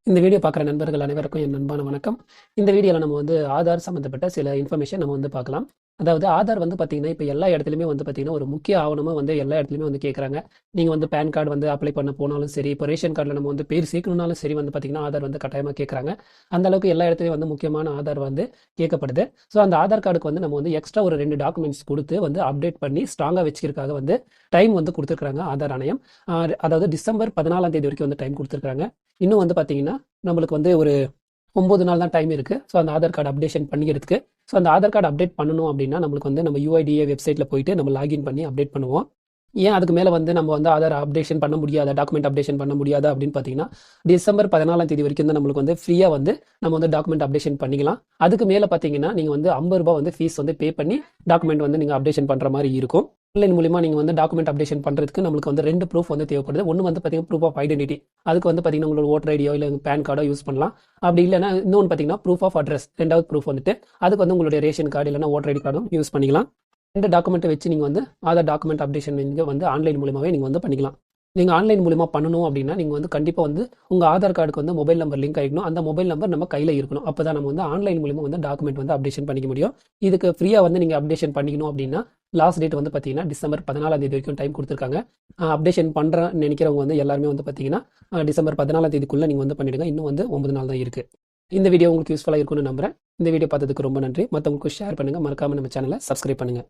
இந்த வீடியோ பார்க்குற நண்பர்கள் அனைவருக்கும் என் அன்பான வணக்கம். இந்த வீடியோவில் நம்ம ஆதார் சம்மந்தப்பட்ட சில இன்ஃபர்மேஷன் நம்ம பார்க்கலாம். அதாவது ஆதார் பார்த்தீங்கன்னா, இப்போ எல்லா இடத்துலையுமே பார்த்தீங்கன்னா, ஒரு முக்கிய ஆவணமா எல்லா இடத்துலையுமே கேட்குறாங்க. நீங்கள் பேன் கார்டு அப்ளை பண்ண போனாலும் சரி, இப்போ ரேஷன் கார்டில் நம்ம பேர் சேர்க்கணும்னாலும் சரி பார்த்தீங்கன்னா, ஆதார் கட்டாயமாக கேட்குறாங்க. அந்த அளவுக்கு எல்லா இடத்துலையும் முக்கியமான ஆதார் கேட்கப்படுது. ஸோ அந்த ஆதார் கார்டுக்கு நம்ம எக்ஸ்ட்ரா ஒரு 2 டாக்குமெண்ட்ஸ் கொடுத்து அப்டேட் பண்ணி ஸ்ட்ராங்காக வச்சுக்கிறதுக்காக டைம் கொடுத்துருக்காங்க ஆதார் ஆணையம். அதாவது டிசம்பர் 14ஆம் தேதி வரைக்கும் டைம் கொடுத்துருக்காங்க. இன்னும் பார்த்தீங்கன்னா நம்மளுக்கு ஒரு 9 நாள் தான் டைம் இருக்குது. ஸோ அந்த ஆதார் கார்டு அப்டேஷன் பண்ணிக்கிறதுக்கு. ஸோ அந்த ஆதார் கார்டு அப்டேட் பண்ணணும் அப்படின்னா நம்மளுக்கு நம்ம யுஐடிஏ வெப்சைட்டில் போயிட்டு நம்ம லாகின் பண்ணி அப்டேட் பண்ணுவோம். ஏன் அதுக்கு மேலே நம்ம ஆதார் அப்டேஷன் பண்ண முடியாதா, டாக்குமெண்ட் அப்டேஷன் பண்ண முடியாதா அப்படின்னு பார்த்தீங்கன்னா, டிசம்பர் 14ஆம் தேதி வரைக்கும் தான் நம்மளுக்கு ஃப்ரீயாக நம்ம டாக்குமெண்ட் அப்டேஷன் பண்ணிக்கலாம். அதுக்கு மேலே பார்த்தீங்கன்னா நீங்கள் ₹50 ஃபீஸ் பே பண்ணி டாக்குமெண்ட் நீங்கள் அப்டேஷன் பண்ணுற மாதிரி இருக்கும். ஆன்லைன் மூலியமாக நீங்கள் டாக்குமெண்ட் அப்டேஷன் பண்ணுறதுக்கு நம்மளுக்கு 2 ப்ரூஃப் தேவைப்படுது. ஒன்று பார்த்தீங்கன்னா ப்ரூஃப் ஆஃப் ஐடென்டிட்டி. அதுக்கு பார்த்தீங்கன்னா உங்களோட ஓட்டர் ஐடியோ இல்லை பேன் கார்டோ யூஸ் பண்ணலாம். அப்படி இல்லைன்னா இன்னொன்று பார்த்தீங்கன்னா ப்ரூஃப் ஆஃப் அட்ரஸ். ரெண்டாவது ப்ரூஃப் அதுக்கு உங்களுடைய ரேஷன் கார்டு இல்லைன்னா ஓட்டர் ஐடி கார்டும் யூஸ் பண்ணிக்கலாம். இந்த டாக்குமெண்ட்டை வச்சு நீங்கள் ஆதார் டாக்குமெண்ட் அப்டேஷன் நீங்கள் ஆன்லைன் மூலியமாகவே நீங்கள் பண்ணிக்கலாம். நீங்கள் ஆன்லைன் மூலிமா பண்ணணும் அப்படின்னா நீங்கள் கண்டிப்பாக உங்கள் ஆதார் கார்டுக்கு மொபைல் நம்பர் லிங்க் ஆகிக்கணும். அந்த மொபைல் நம்பர் நம்ம கையில் இருக்கணும். அப்போ தான் நம்ம ஆன்லைன் மூலிமா டாக்குமெண்ட் அப்டேஷன் பண்ணிக்க முடியும். இதுக்கு ஃப்ரீயாக நீங்கள் அப்டேஷன் பண்ணிக்கணும் அப்படின்னா லாஸ்ட் டேட் பார்த்தீங்கன்னா டிசம்பர் 14ஆம் தேதி வரைக்கும் டைம் கொடுத்துருக்காங்க. அப்டேஷன் பண்ணுறேன்னு நினைக்கிறவங்க எல்லாருமே பார்த்தீங்கன்னா டிசம்பர் 14ஆம் தேதிக்குள்ளே நீங்கள் பண்ணிவிடுங்க. இன்னும் 9 நாள் தான் இருக்குது. இந்த வீடியோ உங்களுக்கு யூஸ்ஃபுல்லாக இருக்கும்னு நம்புறேன். இந்த வீடியோ பார்த்ததுக்கு ரொம்ப நன்றி. மற்றவங்களுக்கு ஷேர் பண்ணுங்கள். மறக்காமல் நம்ம சேனலை சப்ஸ்கிரைப் பண்ணுங்கள்.